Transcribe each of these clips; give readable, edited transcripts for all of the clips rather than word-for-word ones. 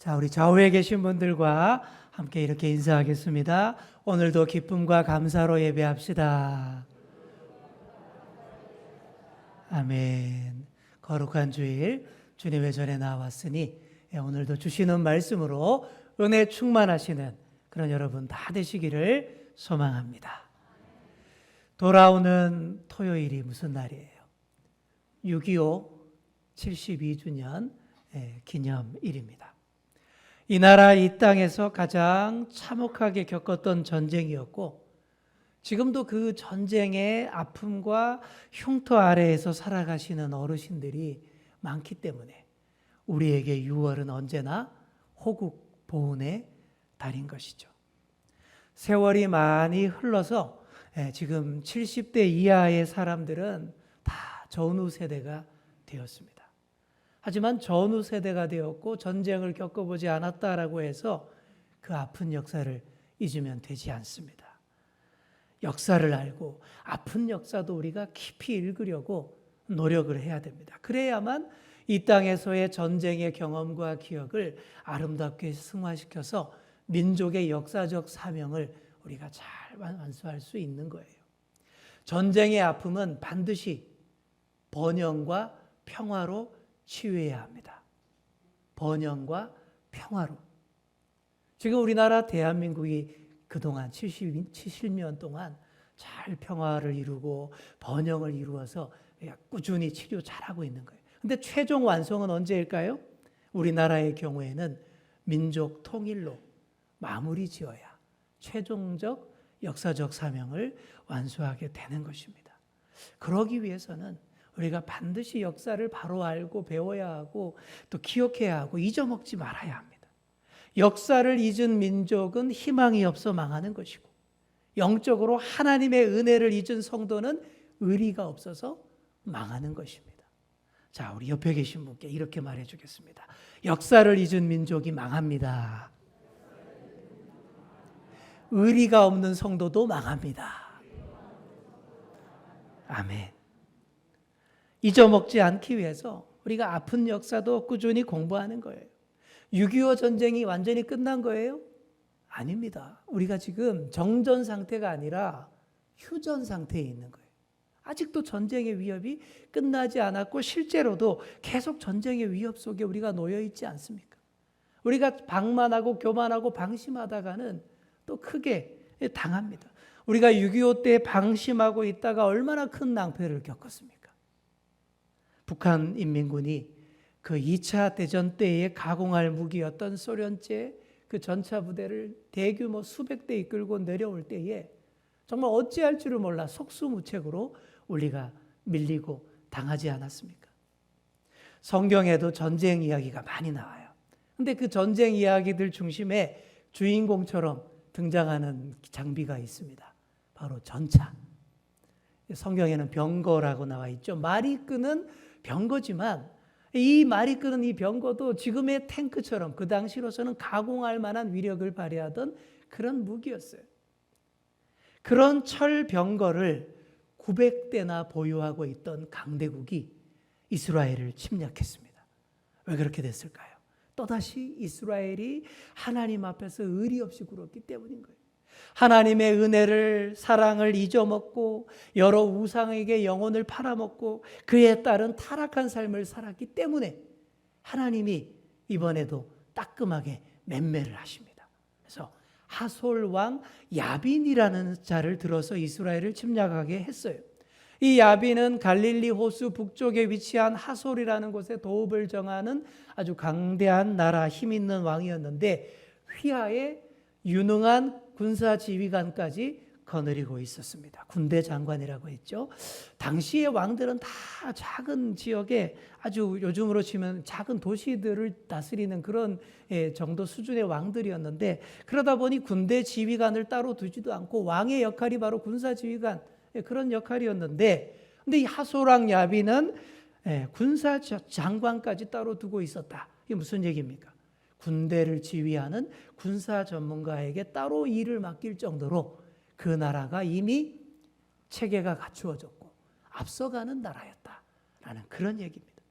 자, 우리 좌우에 계신 분들과 함께 이렇게 인사하겠습니다. 오늘도 기쁨과 감사로 예배합시다. 아멘. 거룩한 주일 주님의 전에 나왔으니 오늘도 주시는 말씀으로 은혜 충만하시는 그런 여러분 다 되시기를 소망합니다. 돌아오는 토요일이 무슨 날이에요? 6.25 72주년 기념일입니다. 이 나라 이 땅에서 가장 참혹하게 겪었던 전쟁이었고 지금도 그 전쟁의 아픔과 흉터 아래에서 살아가시는 어르신들이 많기 때문에 우리에게 6월은 언제나 호국 보훈의 달인 것이죠. 세월이 많이 흘러서 지금 70대 이하의 사람들은 다 전후 세대가 되었습니다. 하지만 전후 세대가 되었고 전쟁을 겪어보지 않았다라고 해서 그 아픈 역사를 잊으면 되지 않습니다. 역사를 알고 아픈 역사도 우리가 깊이 읽으려고 노력을 해야 됩니다. 그래야만 이 땅에서의 전쟁의 경험과 기억을 아름답게 승화시켜서 민족의 역사적 사명을 우리가 잘 완수할 수 있는 거예요. 전쟁의 아픔은 반드시 번영과 평화로 치유해야 합니다. 번영과 평화로. 지금 우리나라 대한민국이 그동안 70년 동안 잘 평화를 이루고 번영을 이루어서 꾸준히 치료 잘하고 있는 거예요. 근데 최종 완성은 언제일까요? 우리나라의 경우에는 민족 통일로 마무리 지어야 최종적 역사적 사명을 완수하게 되는 것입니다. 그러기 위해서는 우리가 반드시 역사를 바로 알고 배워야 하고 또 기억해야 하고 잊어먹지 말아야 합니다. 역사를 잊은 민족은 희망이 없어 망하는 것이고 영적으로 하나님의 은혜를 잊은 성도는 의리가 없어서 망하는 것입니다. 자, 우리 옆에 계신 분께 이렇게 말해 주겠습니다. 역사를 잊은 민족이 망합니다. 의리가 없는 성도도 망합니다. 아멘. 잊어먹지 않기 위해서 우리가 아픈 역사도 꾸준히 공부하는 거예요. 6.25 전쟁이 완전히 끝난 거예요? 아닙니다. 우리가 지금 정전 상태가 아니라 휴전 상태에 있는 거예요. 아직도 전쟁의 위협이 끝나지 않았고 실제로도 계속 전쟁의 위협 속에 우리가 놓여 있지 않습니까? 우리가 방만하고 교만하고 방심하다가는 또 크게 당합니다. 우리가 6.25 때 방심하고 있다가 얼마나 큰 낭패를 겪었습니까? 북한 인민군이 그 2차 대전 때에 가공할 무기였던 소련제 그 전차 부대를 대규모 수백 대 이끌고 내려올 때에 정말 어찌할 줄을 몰라 속수무책으로 우리가 밀리고 당하지 않았습니까? 성경에도 전쟁 이야기가 많이 나와요. 근데 그 전쟁 이야기들 중심에 주인공처럼 등장하는 장비가 있습니다. 바로 전차. 성경에는 병거라고 나와 있죠. 말이 끄는 병거지만 이 말이 끄는 이 병거도 지금의 탱크처럼 그 당시로서는 가공할 만한 위력을 발휘하던 그런 무기였어요. 그런 철 병거를 900대나 보유하고 있던 강대국이 이스라엘을 침략했습니다. 왜 그렇게 됐을까요? 또다시 이스라엘이 하나님 앞에서 의리 없이 굴었기 때문인 거예요. 하나님의 은혜를 사랑을 잊어먹고 여러 우상에게 영혼을 팔아먹고 그에 따른 타락한 삶을 살았기 때문에 하나님이 이번에도 따끔하게 맹매를 하십니다. 그래서 하솔 왕 야빈이라는 자를 들어서 이스라엘을 침략하게 했어요. 이 야빈은 갈릴리 호수 북쪽에 위치한 하솔이라는 곳에 도읍을 정하는 아주 강대한 나라 힘 있는 왕이었는데 휘하에 유능한 군사 지휘관까지 거느리고 있었습니다. 군대 장관이라고 했죠. 당시의 왕들은 다 작은 지역에 아주 요즘으로 치면 작은 도시들을 다스리는 그런 정도 수준의 왕들이었는데 그러다 보니 군대 지휘관을 따로 두지도 않고 왕의 역할이 바로 군사 지휘관 그런 역할이었는데 근데 이 하솔왕 야빈은 군사 장관까지 따로 두고 있었다. 이게 무슨 얘기입니까? 군대를 지휘하는 군사 전문가에게 따로 일을 맡길 정도로 그 나라가 이미 체계가 갖추어졌고 앞서가는 나라였다라는 그런 얘기입니다.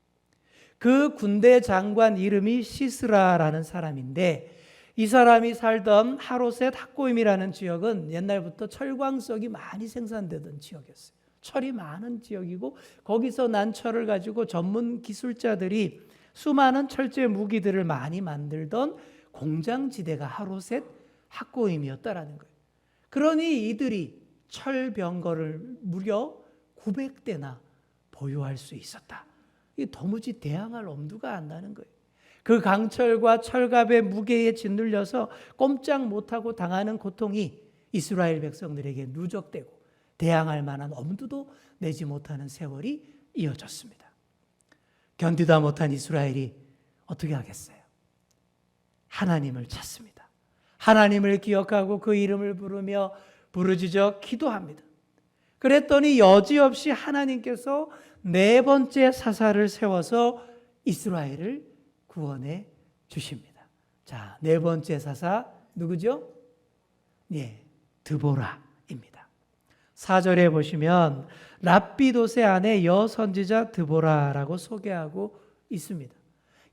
그 군대 장관 이름이 시스라라는 사람인데, 이 사람이 살던 하롯셋 학고임이라는 지역은 옛날부터 철광석이 많이 생산되던 지역이었어요. 철이 많은 지역이고, 거기서 난 철을 가지고 전문 기술자들이 수많은 철제 무기들을 많이 만들던 공장지대가 하롯셋 학고임이었다라는 거예요. 그러니 이들이 철병거를 무려 900대나 보유할 수 있었다. 이 도무지 대항할 엄두가 안 나는 거예요. 그 강철과 철갑의 무게에 짓눌려서 꼼짝 못하고 당하는 고통이 이스라엘 백성들에게 누적되고 대항할 만한 엄두도 내지 못하는 세월이 이어졌습니다. 견디다 못한 이스라엘이 어떻게 하겠어요? 하나님을 찾습니다. 하나님을 기억하고 그 이름을 부르며 부르짖어 기도합니다. 그랬더니 여지없이 하나님께서 네 번째 사사를 세워서 이스라엘을 구원해 주십니다. 자, 네 번째 사사 누구죠? 예, 드보라입니다. 4절에 보시면 랍비돗의 아내 여선지자 드보라라고 소개하고 있습니다.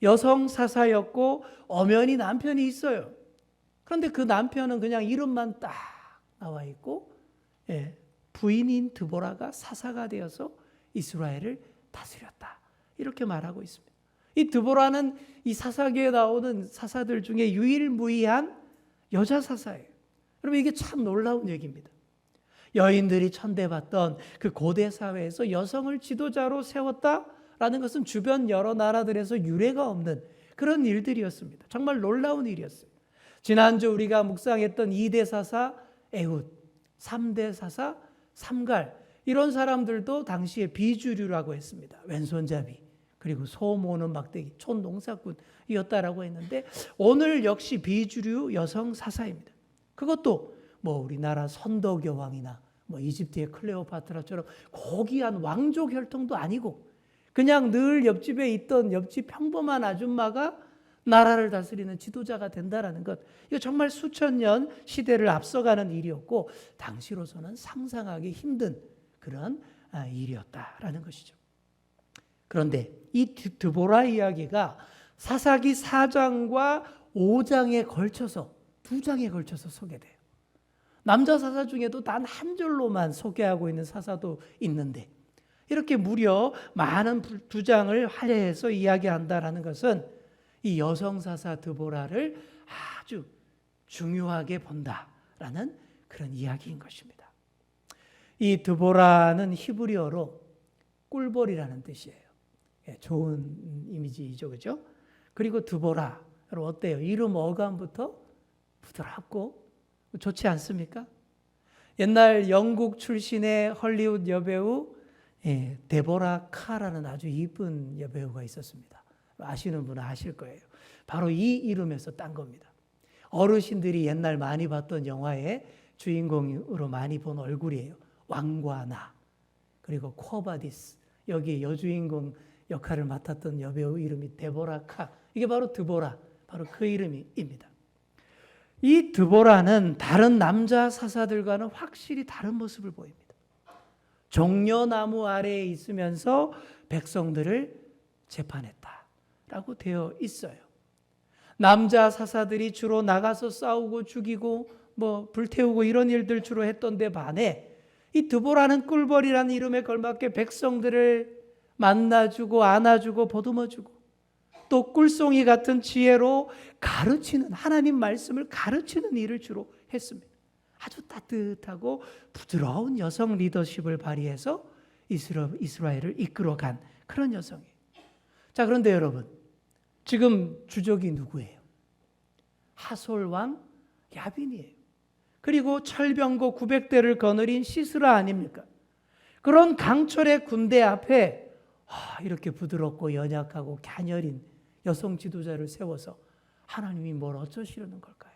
여성 사사였고 엄연히 남편이 있어요. 그런데 그 남편은 그냥 이름만 딱 나와 있고, 예, 부인인 드보라가 사사가 되어서 이스라엘을 다스렸다. 이렇게 말하고 있습니다. 이 드보라는 이 사사기에 나오는 사사들 중에 유일무이한 여자 사사예요. 여러분, 이게 참 놀라운 얘기입니다. 여인들이 천대받던 그 고대 사회에서 여성을 지도자로 세웠다라는 것은 주변 여러 나라들에서 유례가 없는 그런 일들이었습니다. 정말 놀라운 일이었어요. 지난주 우리가 묵상했던 2대 사사 에훗, 3대 사사 삼갈, 이런 사람들도 당시에 비주류라고 했습니다. 왼손잡이, 그리고 소 모는 막대기, 촌농사꾼이었다라고 했는데, 오늘 역시 비주류 여성 사사입니다. 그것도 뭐 우리나라 선덕여왕이나 뭐 이집트의 클레오파트라처럼 고귀한 왕족 혈통도 아니고, 그냥 늘 옆집에 있던 옆집 평범한 아줌마가 나라를 다스리는 지도자가 된다라는 것, 이거 정말 수천 년 시대를 앞서가는 일이었고 당시로서는 상상하기 힘든 그런 일이었다라는 것이죠. 그런데 이 드보라 이야기가 사사기 4장과 5장에 걸쳐서, 2장에 걸쳐서 소개돼요. 남자 사사 중에도 단 한 줄로만 소개하고 있는 사사도 있는데, 이렇게 무려 많은 2장을 할애해서 이야기한다라는 것은 이 여성 사사 드보라를 아주 중요하게 본다라는 그런 이야기인 것입니다. 이 드보라는 히브리어로 꿀벌이라는 뜻이에요. 좋은 이미지죠, 그죠? 그리고 드보라, 어때요? 이름 어감부터 부드럽고 좋지 않습니까? 옛날 영국 출신의 헐리우드 여배우 데보라 카라는 아주 이쁜 여배우가 있었습니다. 아시는 분은 아실 거예요. 바로 이 이름에서 딴 겁니다. 어르신들이 옛날 많이 봤던 영화의 주인공으로 많이 본 얼굴이에요. 왕과 나, 그리고 코바디스, 여기 여주인공 역할을 맡았던 여배우 이름이 데보라 카, 이게 바로 드보라, 바로 그 이름입니다. 이 드보라는 다른 남자 사사들과는 확실히 다른 모습을 보입니다. 종려나무 아래에 있으면서 백성들을 재판했다라고 되어 있어요. 남자 사사들이 주로 나가서 싸우고 죽이고 뭐 불태우고 이런 일들 주로 했던 데 반해 이 드보라는 꿀벌이라는 이름에 걸맞게 백성들을 만나주고 안아주고 보듬어주고 또 꿀송이 같은 지혜로 가르치는, 하나님 말씀을 가르치는 일을 주로 했습니다. 아주 따뜻하고 부드러운 여성 리더십을 발휘해서 이스라엘을 이끌어간 그런 여성이에요. 자, 그런데 여러분, 지금 주적이 누구예요? 하솔왕 야빈이에요. 그리고 철병거 900대를 거느린 시스라 아닙니까? 그런 강철의 군대 앞에 이렇게 부드럽고 연약하고 갸녀린 여성 지도자를 세워서 하나님이 뭘 어쩌시려는 걸까요?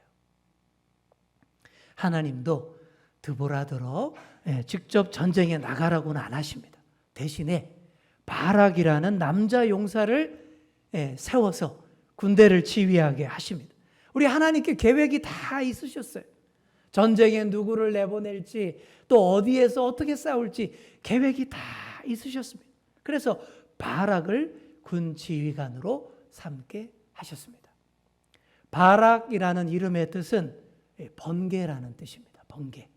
하나님도 드보라더러 직접 전쟁에 나가라고는 안 하십니다. 대신에 바락이라는 남자 용사를 세워서 군대를 지휘하게 하십니다. 우리 하나님께 계획이 다 있으셨어요. 전쟁에 누구를 내보낼지, 또 어디에서 어떻게 싸울지 계획이 다 있으셨습니다. 그래서 바락을 군 지휘관으로 삼게 하셨습니다. 바락이라는 이름의 뜻은 번개라는 뜻입니다. 번개.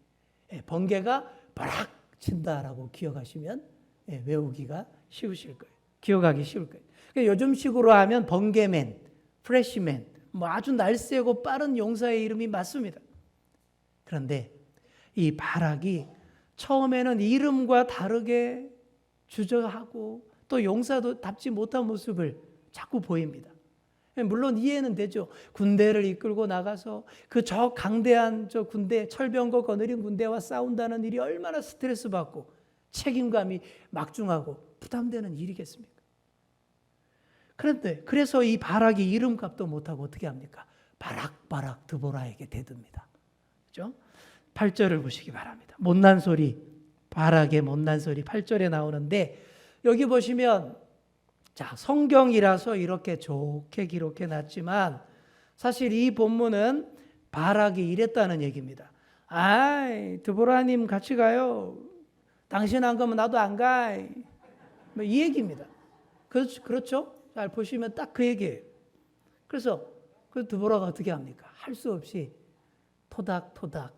번개가 바락 친다라고 기억하시면 외우기가 쉬우실 거예요. 기억하기 쉬울 거예요. 그러니까 요즘식으로 하면 번개맨, 프레시맨, 뭐 아주 날쌔고 빠른 용사의 이름이 맞습니다. 그런데 이 바락이 처음에는 이름과 다르게 주저하고 또 용사도 답지 못한 모습을 자꾸 보입니다. 물론 이해는 되죠. 군대를 이끌고 나가서 그 저 강대한 저 군대, 철병거 거느린 군대와 싸운다는 일이 얼마나 스트레스 받고 책임감이 막중하고 부담되는 일이겠습니까? 그런데 그래서 이 바락이 이름값도 못하고 어떻게 합니까? 바락 드보라에게 대듭니다. 그렇죠? 8절을 보시기 바랍니다. 못난 소리, 바락의 못난 소리 8절에 나오는데 여기 보시면 자, 성경이라서 이렇게 좋게 기록해 놨지만 사실 이 본문은 바락이 이랬다는 얘기입니다. 아이, 드보라님 같이 가요. 당신 안 가면 나도 안 가. 뭐 이 얘기입니다. 그렇죠? 잘 보시면 딱 그 얘기예요. 그래서 그 드보라가 어떻게 합니까? 할 수 없이 토닥토닥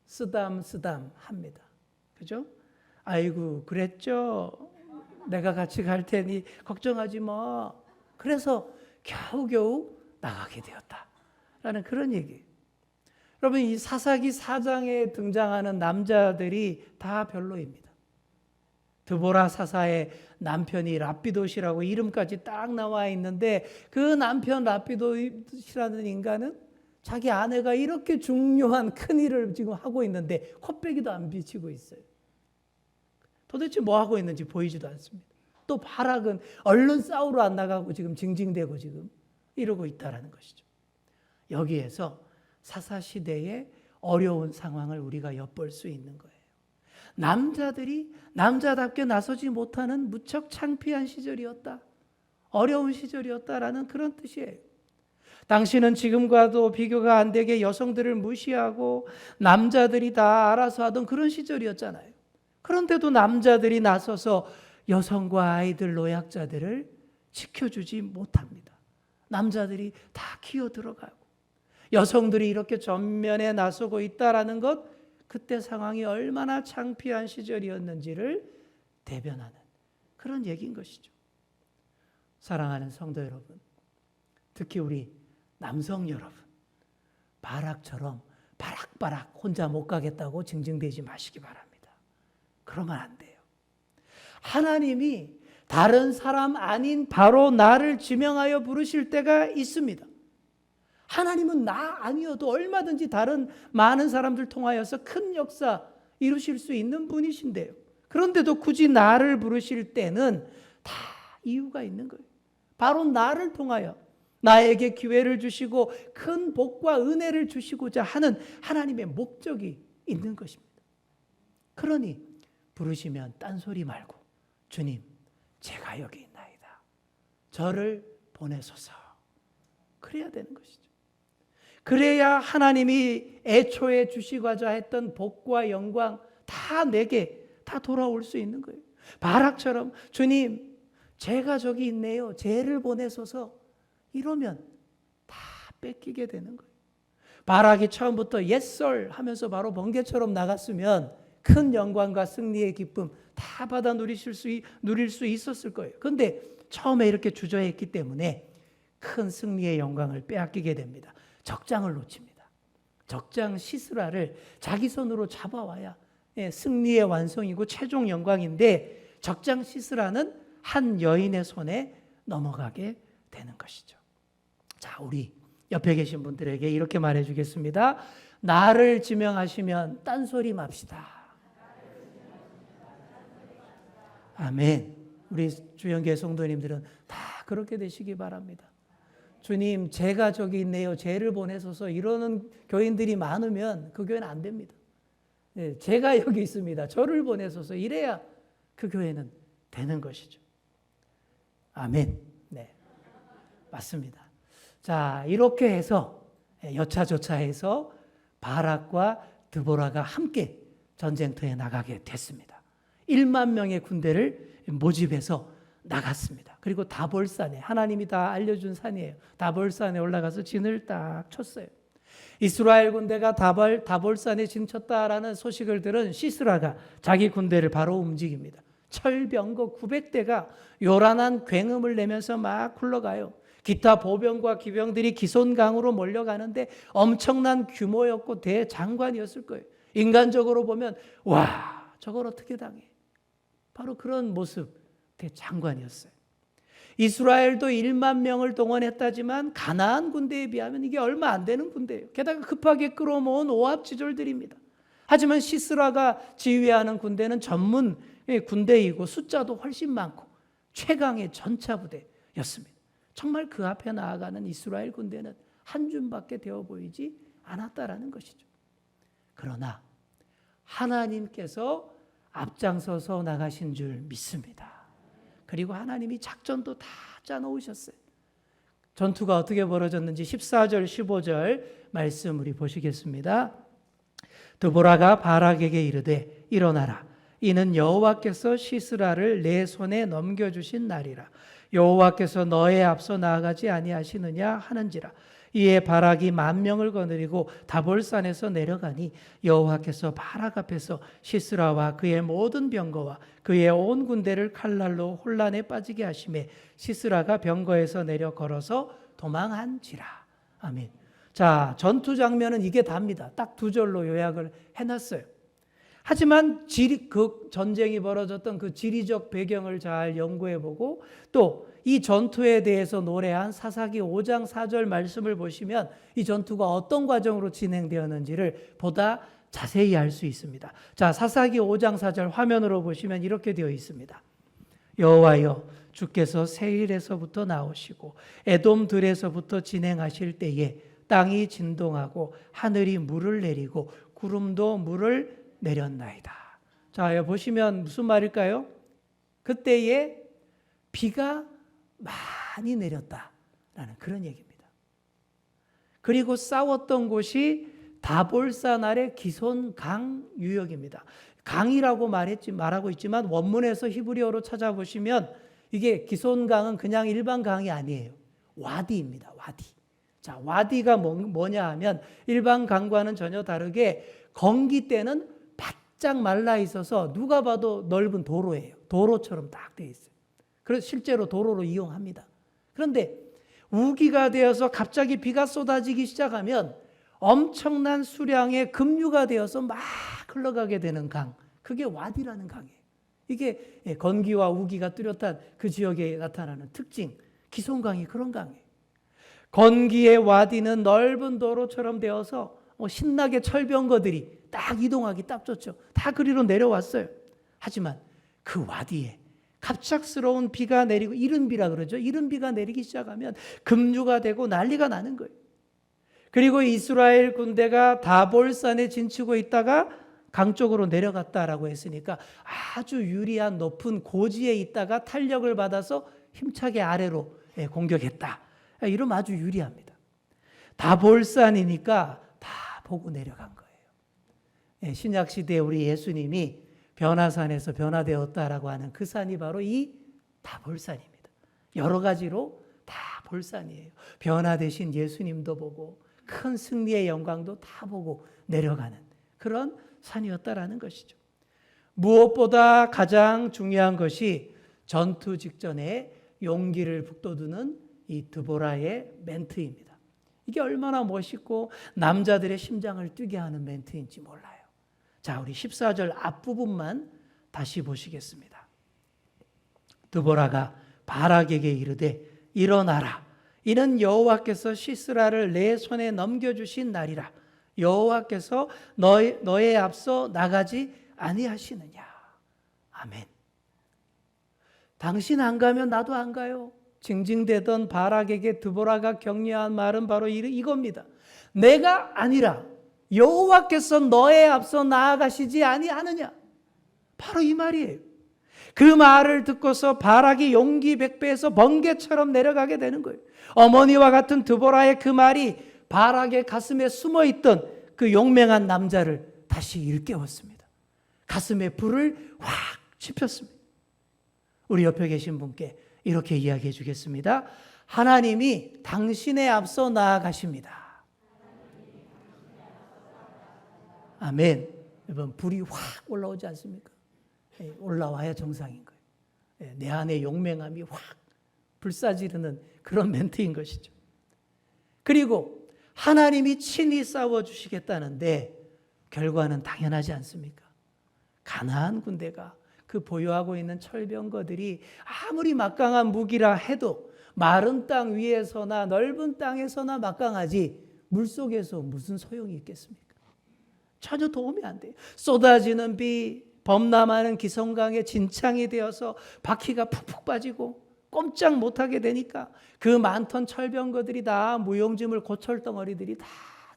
쓰담쓰담 합니다. 그죠? 아이고 그랬죠? 내가 같이 갈 테니 걱정하지 마. 그래서 겨우겨우 나가게 되었다라는 그런 얘기예요. 여러분 이 사사기 4장에 등장하는 남자들이 다 별로입니다. 드보라 사사의 남편이 랍비돗이라고 이름까지 딱 나와 있는데 그 남편 랍비돗이라는 인간은 자기 아내가 이렇게 중요한 큰 일을 지금 하고 있는데 콧배기도 안 비치고 있어요. 도대체 뭐 하고 있는지 보이지도 않습니다. 또 바락은 얼른 싸우러 안 나가고 지금 징징대고 지금 이러고 있다라는 것이죠. 여기에서 사사시대의 어려운 상황을 우리가 엿볼 수 있는 거예요. 남자들이 남자답게 나서지 못하는 무척 창피한 시절이었다. 어려운 시절이었다라는 그런 뜻이에요. 당시는 지금과도 비교가 안 되게 여성들을 무시하고 남자들이 다 알아서 하던 그런 시절이었잖아요. 그런데도 남자들이 나서서 여성과 아이들, 노약자들을 지켜주지 못합니다. 남자들이 다 기어 들어가고 여성들이 이렇게 전면에 나서고 있다라는 것, 그때 상황이 얼마나 창피한 시절이었는지를 대변하는 그런 얘기인 것이죠. 사랑하는 성도 여러분, 특히 우리 남성 여러분, 바락처럼 바락바락 혼자 못 가겠다고 징징대지 마시기 바랍니다. 그러면 안 돼요. 하나님이 다른 사람 아닌 바로 나를 지명하여 부르실 때가 있습니다. 하나님은 나 아니어도 얼마든지 다른 많은 사람들 통하여서 큰 역사 이루실 수 있는 분이신데요. 그런데도 굳이 나를 부르실 때는 다 이유가 있는 거예요. 바로 나를 통하여 나에게 기회를 주시고 큰 복과 은혜를 주시고자 하는 하나님의 목적이 있는 것입니다. 그러니 부르시면 딴소리 말고 주님, 제가 여기 있나이다. 저를 보내소서. 그래야 되는 것이죠. 그래야 하나님이 애초에 주시고자 했던 복과 영광 다 내게 다 돌아올 수 있는 거예요. 바락처럼 주님, 제가 저기 있네요. 쟤를 보내소서. 이러면 다 뺏기게 되는 거예요. 바락이 처음부터 yes sir 하면서 바로 번개처럼 나갔으면 큰 영광과 승리의 기쁨 다 받아 누릴 수 있었을 거예요. 그런데 처음에 이렇게 주저했기 때문에 큰 승리의 영광을 빼앗기게 됩니다. 적장을 놓칩니다. 적장 시스라를 자기 손으로 잡아와야 승리의 완성이고 최종 영광인데 적장 시스라는 한 여인의 손에 넘어가게 되는 것이죠. 자, 우리 옆에 계신 분들에게 이렇게 말해주겠습니다. 나를 지명하시면 딴소리 맙시다. 아멘. 우리 주영계 성도님들은 다 그렇게 되시기 바랍니다. 주님, 제가 저기 있네요. 쟤를 보내소서. 이러는 교인들이 많으면 그 교회는 안 됩니다. 네, 제가 여기 있습니다. 저를 보내소서. 이래야 그 교회는 되는 것이죠. 아멘. 네, 맞습니다. 자, 이렇게 해서 여차저차해서 바락과 드보라가 함께 전쟁터에 나가게 됐습니다. 1만 명의 군대를 모집해서 나갔습니다. 그리고 다볼산에, 하나님이 다 알려준 산이에요. 다볼산에 올라가서 진을 딱 쳤어요. 이스라엘 군대가 다볼산에 진쳤다라는 소식을 들은 시스라가 자기 군대를 바로 움직입니다. 철병거 900대가 요란한 굉음을 내면서 막 굴러가요. 기타 보병과 기병들이 기손강으로 몰려가는데 엄청난 규모였고 대장관이었을 거예요. 인간적으로 보면 와, 저걸 어떻게 당해? 바로 그런 모습, 대장관이었어요. 이스라엘도 1만 명을 동원했다지만 가나안 군대에 비하면 이게 얼마 안 되는 군대예요. 게다가 급하게 끌어모은 오합지졸들입니다. 하지만 시스라가 지휘하는 군대는 전문 군대이고 숫자도 훨씬 많고 최강의 전차부대였습니다. 정말 그 앞에 나아가는 이스라엘 군대는 한 줌밖에 되어 보이지 않았다라는 것이죠. 그러나 하나님께서 앞장서서 나가신 줄 믿습니다. 그리고 하나님이 작전도 다 짜놓으셨어요. 전투가 어떻게 벌어졌는지 14절 15절 말씀 우리 보시겠습니다. 드보라가 바락에게 이르되 일어나라. 이는 여호와께서 시스라를 내 손에 넘겨주신 날이라. 여호와께서 너의 앞서 나아가지 아니하시느냐 하는지라. 이에 바락이 10,000명을 거느리고 다볼산에서 내려가니 여호와께서 바락 앞에서 시스라와 그의 모든 병거와 그의 온 군대를 칼날로 혼란에 빠지게 하심에 시스라가 병거에서 내려 걸어서 도망한지라. 아멘. 자, 전투 장면은 이게 답니다. 딱 2절로 요약을 해놨어요. 하지만 그 전쟁이 벌어졌던 그 지리적 배경을 잘 연구해보고 또 이 전투에 대해서 노래한 사사기 5장 4절 말씀을 보시면 이 전투가 어떤 과정으로 진행되었는지를 보다 자세히 알 수 있습니다. 자, 사사기 5장 4절 화면으로 보시면 이렇게 되어 있습니다. 여호와여, 주께서 세일에서부터 나오시고 에돔들에서부터 진행하실 때에 땅이 진동하고 하늘이 물을 내리고 구름도 물을 내렸나이다. 자, 보시면 무슨 말일까요? 그때에 비가 많이 내렸다라는 그런 얘기입니다. 그리고 싸웠던 곳이 다볼산 아래 기손 강 유역입니다. 강이라고 말하고 있지만 원문에서 히브리어로 찾아보시면 이게 기손 강은 그냥 일반 강이 아니에요. 와디입니다. 와디. 자, 와디가 뭐냐 하면 일반 강과는 전혀 다르게 건기 때는 바짝 말라 있어서 누가 봐도 넓은 도로예요. 도로처럼 딱 되어 있어요. 그래서 실제로 도로로 이용합니다. 그런데 우기가 되어서 갑자기 비가 쏟아지기 시작하면 엄청난 수량의 급류가 되어서 막 흘러가게 되는 강, 그게 와디라는 강이에요. 이게 건기와 우기가 뚜렷한 그 지역에 나타나는 특징, 기손강이 그런 강이에요. 건기의 와디는 넓은 도로처럼 되어서 신나게 철병거들이 딱 이동하기 딱 좋죠. 다 그리로 내려왔어요. 하지만 그 와디에 갑작스러운 비가 내리고 이른비라 그러죠. 이른비가 내리기 시작하면 급류가 되고 난리가 나는 거예요. 그리고 이스라엘 군대가 다볼산에 진치고 있다가 강 쪽으로 내려갔다라고 했으니까 아주 유리한 높은 고지에 있다가 탄력을 받아서 힘차게 아래로 공격했다. 이러면 아주 유리합니다. 다볼산이니까 다 보고 내려간 거예요. 신약 시대에 우리 예수님이 변화산에서 변화되었다라고 하는 그 산이 바로 이 다볼산입니다. 여러 가지로 다 볼산이에요. 변화되신 예수님도 보고 큰 승리의 영광도 다 보고 내려가는 그런 산이었다라는 것이죠. 무엇보다 가장 중요한 것이 전투 직전에 용기를 북돋우는 이 드보라의 멘트입니다. 이게 얼마나 멋있고 남자들의 심장을 뛰게 하는 멘트인지 몰라요. 자, 우리 14절 앞부분만 다시 보시겠습니다. 드보라가 바락에게 이르되 일어나라. 이는 여호와께서 시스라를 내 손에 넘겨주신 날이라. 여호와께서 너의 앞서 나가지 아니하시느냐. 아멘. 당신 안 가면 나도 안 가요. 징징대던 바락에게 드보라가 격려한 말은 바로 이겁니다. 내가 아니라 여호와께서 너의 앞서 나아가시지 아니하느냐. 바로 이 말이에요. 그 말을 듣고서 바락이 용기 백배해서 번개처럼 내려가게 되는 거예요. 어머니와 같은 드보라의 그 말이 바락의 가슴에 숨어있던 그 용맹한 남자를 다시 일깨웠습니다. 가슴에 불을 확 지폈습니다. 우리 옆에 계신 분께 이렇게 이야기해 주겠습니다. 하나님이 당신의 앞서 나아가십니다. 아멘. 여러분, 불이 확 올라오지 않습니까? 올라와야 정상인 거예요. 내 안에 용맹함이 확 불사지르는 그런 멘트인 것이죠. 그리고 하나님이 친히 싸워주시겠다는데 결과는 당연하지 않습니까? 가나안 군대가 그 보유하고 있는 철병거들이 아무리 막강한 무기라 해도 마른 땅 위에서나 넓은 땅에서나 막강하지 물속에서 무슨 소용이 있겠습니까? 전혀 도움이 안 돼요. 쏟아지는 비, 범람하는 기성강에 진창이 되어서 바퀴가 푹푹 빠지고 꼼짝 못하게 되니까 그 많던 철병거들이 다 무용지물 고철덩어리들이 다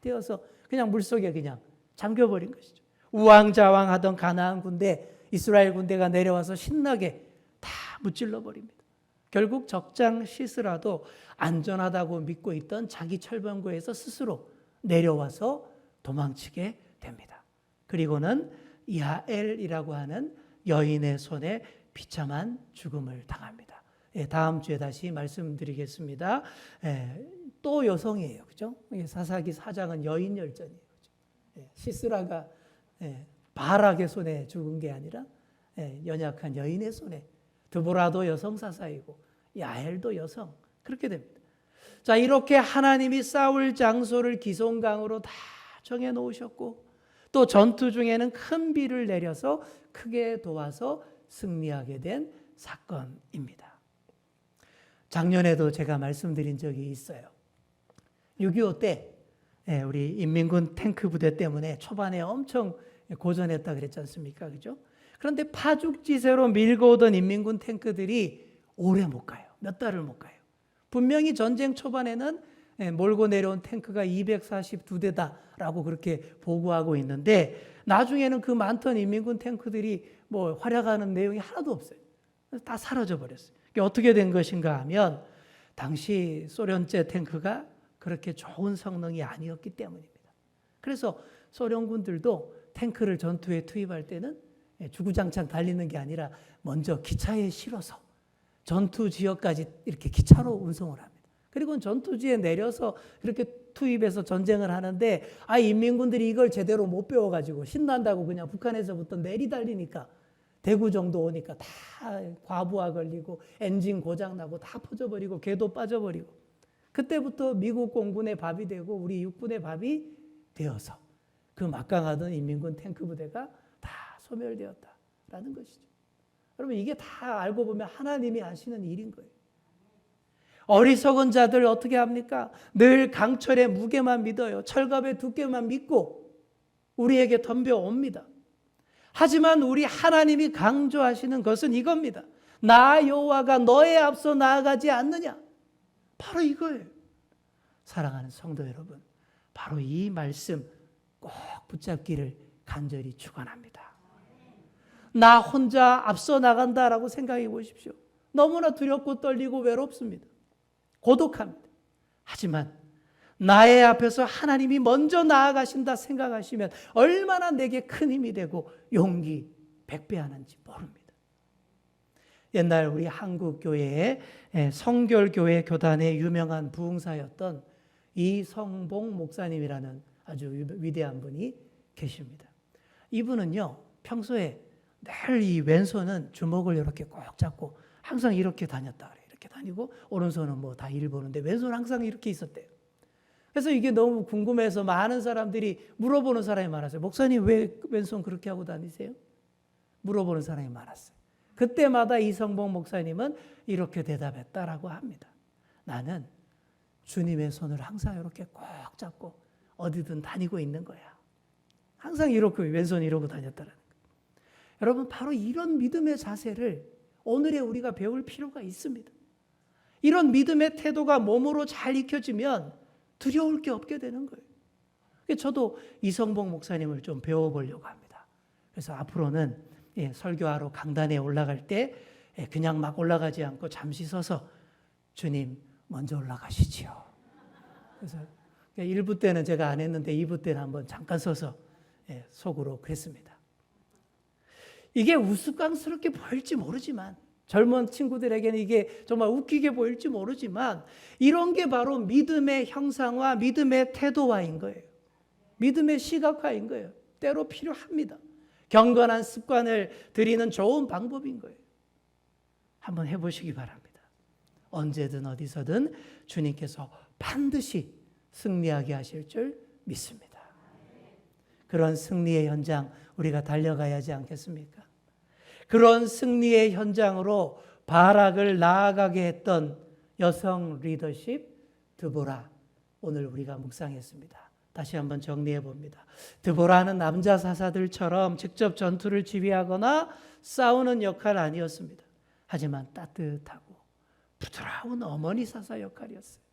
되어서 그냥 물속에 그냥 잠겨버린 것이죠. 우왕좌왕하던 가나안 군대, 이스라엘 군대가 내려와서 신나게 다 무찔러 버립니다. 결국 적장 시스라도 안전하다고 믿고 있던 자기 철병거에서 스스로 내려와서 도망치게 됩니다. 그리고는 야엘이라고 하는 여인의 손에 비참한 죽음을 당합니다. 다음 주에 다시 말씀드리겠습니다. 또 여성이에요. 그죠? 사사기 4장은 여인 열전이에요. 시스라가 바락의 손에 죽은 게 아니라 연약한 여인의 손에, 드보라도 여성 사사이고 야엘도 여성, 그렇게 됩니다. 자, 이렇게 하나님이 싸울 장소를 기송강으로 다 정해 놓으셨고 또 전투 중에는 큰 비를 내려서 크게 도와서 승리하게 된 사건입니다. 작년에도 제가 말씀드린 적이 있어요. 6.25 때 우리 인민군 탱크 부대 때문에 초반에 엄청 고전했다 그랬지 않습니까? 그죠? 그런데 파죽지세로 밀고 오던 인민군 탱크들이 오래 못 가요. 몇 달을 못 가요. 분명히 전쟁 초반에는 몰고 내려온 탱크가 242대다라고 그렇게 보고하고 있는데 나중에는 그 많던 인민군 탱크들이 뭐 활약하는 내용이 하나도 없어요. 다 사라져 버렸어요. 이게 어떻게 된 것인가 하면 당시 소련제 탱크가 그렇게 좋은 성능이 아니었기 때문입니다. 그래서 소련군들도 탱크를 전투에 투입할 때는 주구장창 달리는 게 아니라 먼저 기차에 실어서 전투 지역까지 이렇게 기차로 운송을 합니다. 그리고 전투지에 내려서 이렇게 투입해서 전쟁을 하는데 인민군들이 이걸 제대로 못 배워가지고 신난다고 그냥 북한에서부터 내리달리니까 대구 정도 오니까 다 과부하 걸리고 엔진 고장나고 다 퍼져버리고 궤도 빠져버리고 그때부터 미국 공군의 밥이 되고 우리 육군의 밥이 되어서 그 막강하던 인민군 탱크 부대가 다 소멸되었다라는 것이죠. 여러분, 이게 다 알고 보면 하나님이 하시는 일인 거예요. 어리석은 자들 어떻게 합니까? 늘 강철의 무게만 믿어요. 철갑의 두께만 믿고 우리에게 덤벼옵니다. 하지만 우리 하나님이 강조하시는 것은 이겁니다. 나 여호와가 너의 앞서 나아가지 않느냐? 바로 이거예요. 사랑하는 성도 여러분, 바로 이 말씀 꼭 붙잡기를 간절히 축원합니다. 나 혼자 앞서 나간다라고 생각해 보십시오. 너무나 두렵고 떨리고 외롭습니다. 고독합니다. 하지만 나의 앞에서 하나님이 먼저 나아가신다 생각하시면 얼마나 내게 큰 힘이 되고 용기 100배 하는지 모릅니다. 옛날 우리 한국 교회의 성결교회 교단의 유명한 부흥사였던 이성봉 목사님이라는 아주 위대한 분이 계십니다. 이분은요, 평소에 늘 이 왼손은 주먹을 이렇게 꼭 잡고 항상 이렇게 다녔다 그래요. 이렇게 다니고 오른손은 뭐 다 일 보는데 왼손은 항상 이렇게 있었대요. 그래서 이게 너무 궁금해서 많은 사람들이 물어보는 사람이 많았어요. 목사님 왜 왼손 그렇게 하고 다니세요? 물어보는 사람이 많았어요. 그때마다 이성봉 목사님은 이렇게 대답했다라고 합니다. 나는 주님의 손을 항상 이렇게 꼭 잡고 어디든 다니고 있는 거야. 항상 이렇게 왼손 이러고 다녔다라는 거예요. 여러분, 바로 이런 믿음의 자세를 오늘에 우리가 배울 필요가 있습니다. 이런 믿음의 태도가 몸으로 잘 익혀지면 두려울 게 없게 되는 거예요. 저도 이성봉 목사님을 좀 배워보려고 합니다. 그래서 앞으로는 설교하러 강단에 올라갈 때 그냥 막 올라가지 않고 잠시 서서 주님 먼저 올라가시지요. 그래서 1부 때는 제가 안 했는데 2부 때는 한번 잠깐 서서 속으로 그랬습니다. 이게 우스꽝스럽게 보일지 모르지만 젊은 친구들에게는 이게 정말 웃기게 보일지 모르지만 이런 게 바로 믿음의 형상화, 믿음의 태도화인 거예요. 믿음의 시각화인 거예요. 때로 필요합니다. 경건한 습관을 들이는 좋은 방법인 거예요. 한번 해보시기 바랍니다. 언제든 어디서든 주님께서 반드시 승리하게 하실 줄 믿습니다. 그런 승리의 현장 우리가 달려가야 하지 않겠습니까? 그런 승리의 현장으로 바락을 나아가게 했던 여성 리더십 드보라, 오늘 우리가 묵상했습니다. 다시 한번 정리해 봅니다. 드보라는 남자 사사들처럼 직접 전투를 지휘하거나 싸우는 역할 아니었습니다. 하지만 따뜻하고 부드러운 어머니 사사 역할이었어요.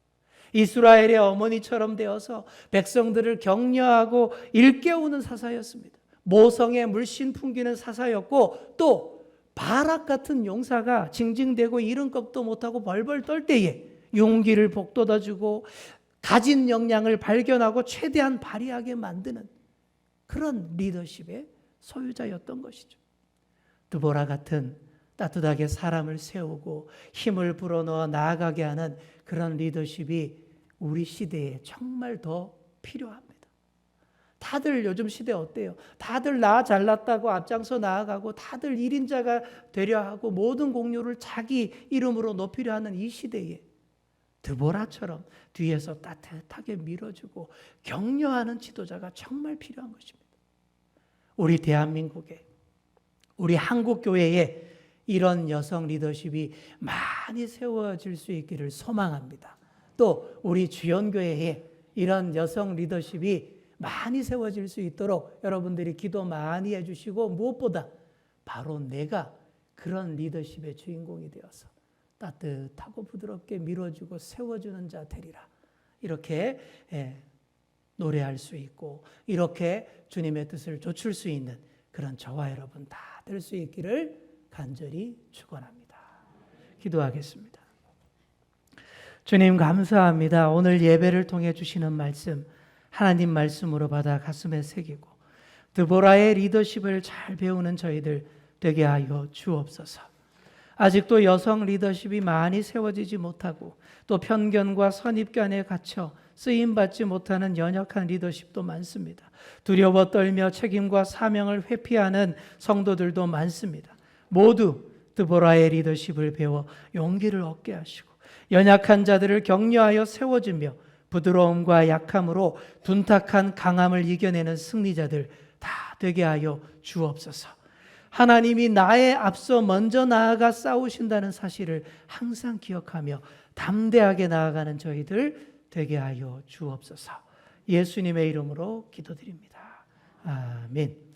이스라엘의 어머니처럼 되어서 백성들을 격려하고 일깨우는 사사였습니다. 모성의 물씬 풍기는 사사였고, 또 바락 같은 용사가 징징대고 이른 꺽도 못하고 벌벌 떨 때에 용기를 북돋아주고 가진 역량을 발견하고 최대한 발휘하게 만드는 그런 리더십의 소유자였던 것이죠. 드보라 같은 따뜻하게 사람을 세우고 힘을 불어넣어 나아가게 하는 그런 리더십이 우리 시대에 정말 더 필요합니다. 다들 요즘 시대 어때요? 다들 나 잘났다고 앞장서 나아가고 다들 1인자가 되려 하고 모든 공로를 자기 이름으로 높이려 하는 이 시대에 드보라처럼 뒤에서 따뜻하게 밀어주고 격려하는 지도자가 정말 필요한 것입니다. 우리 대한민국에, 우리 한국교회에 이런 여성 리더십이 많이 세워질 수 있기를 소망합니다. 또 우리 주연교회에 이런 여성 리더십이 많이 세워질 수 있도록 여러분들이 기도 많이 해주시고, 무엇보다 바로 내가 그런 리더십의 주인공이 되어서 따뜻하고 부드럽게 밀어주고 세워주는 자 되리라. 이렇게 노래할 수 있고 이렇게 주님의 뜻을 좇을 수 있는 그런 저와 여러분 다 될 수 있기를 간절히 축원합니다. 기도하겠습니다. 주님 감사합니다. 오늘 예배를 통해 주시는 말씀, 하나님 말씀으로 받아 가슴에 새기고 드보라의 리더십을 잘 배우는 저희들 되게 하여 주옵소서. 아직도 여성 리더십이 많이 세워지지 못하고 또 편견과 선입견에 갇혀 쓰임받지 못하는 연약한 리더십도 많습니다. 두려워 떨며 책임과 사명을 회피하는 성도들도 많습니다. 모두 드보라의 리더십을 배워 용기를 얻게 하시고 연약한 자들을 격려하여 세워주며 부드러움과 약함으로 둔탁한 강함을 이겨내는 승리자들 다 되게 하여 주옵소서. 하나님이 나의 앞서 먼저 나아가 싸우신다는 사실을 항상 기억하며 담대하게 나아가는 저희들 되게 하여 주옵소서. 예수님의 이름으로 기도드립니다. 아멘.